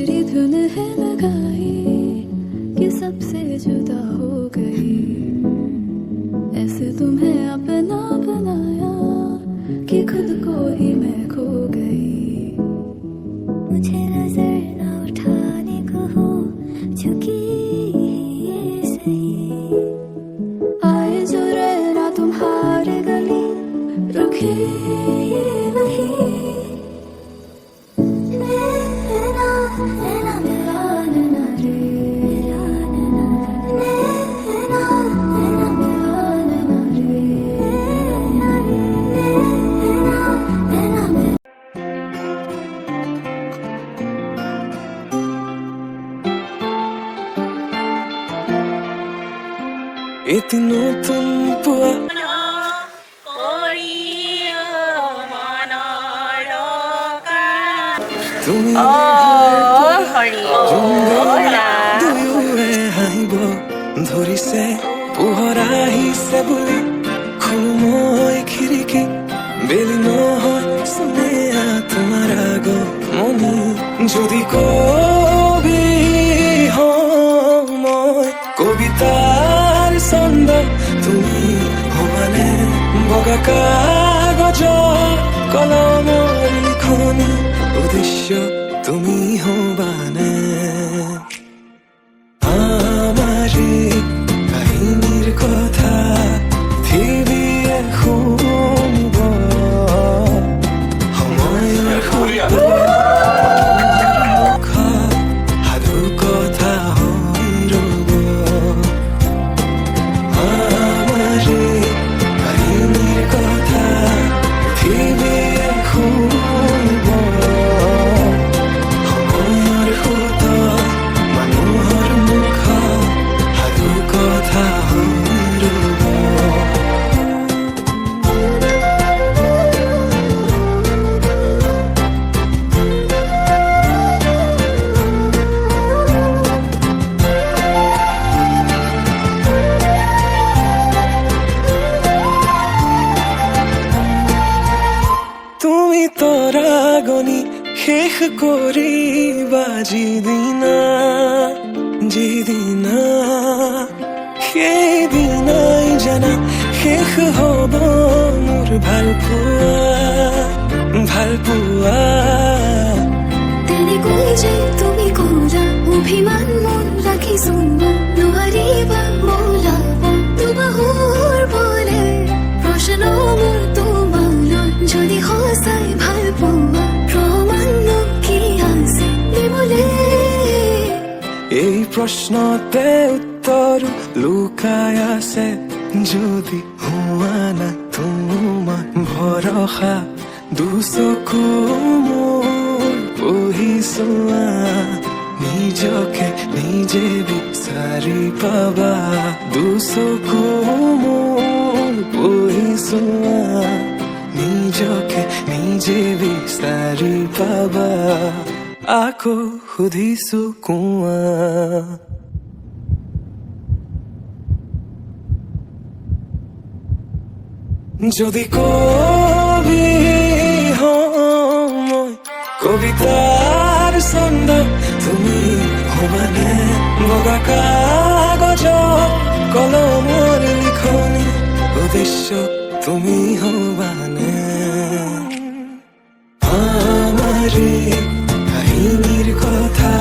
तेरी धुन है लगाई कि सबसे जुदा हो गई। ऐसे तुम्हें अपना बनाया कि खुद को ही मैं खो गई। मुझे नजर न उठाने को हो चुकी ये सही। आए जो रहना तुम्हारे गली रुके ये नहीं। नैना नैना मेरा नैना रे, नैना नैना मेरा नैना रे, नैना मेरा। এটি নতুন পুয়া তুমি দুয়োৰে হাঁহিব ধৰিছে পোহৰ আহিছে বুলি। খোলো মই খিৰিকী বেলি নহয় চুমীয়া তোমাৰ আগমনি। যদি কবি হওঁ মই কবিতাৰ ছন্দ তুমি হবানে। বগা কাগজৰ কলমৰ লিখনি উদ্দেশ্য তুমি হবানে। আমার কাহিনীর কথা পৃথিবীয়ে শুনিব সময়ৰ মুখত সাধু কথা হৈ ৰব। আমার কাহিনীর কথা পৃথিবীয়ে শুনিব সময়ৰ মুখত মানুহৰ মুখত সাধু কথা হৈ ৰব। তুমি তৰা গণি শেষ কৰিবা যিদিনা সেইদিনাই জানা শেষ হ'ব মোৰ ভাল পোৱা। তেনেকৈ যে তুমি ক'লা অভিমান মন ৰাখিছো নোৱাৰিবা মোলাব দুবাহুৰ বলে প্ৰশ্ন মোৰ তোমালৈ। যদি সঁচাই ভাল পোৱা প্ৰমাণ কি আছে দিবলে। এই প্ৰশ্নতে উত্তৰ লুকাই আছে। যদি হোৱা না তোমাৰ ভৰসা দুচকু মোৰ পঢ়ি চোৱা। নিজকে নিজে বিচাৰি পাবা দুচকু মোৰ পঢ়ি চোৱা। নিজকে নিজে বিচাৰি পাবা আকৌ সুধিছো কোৱা। যদি কবি হওঁ মই কবিতাৰ ছন্দ তুমি হবানে। বগা কাগজৰ কলমৰ লিখনি উদ্দেশ্য তুমি হবানে। আমার কাহিনীর কথা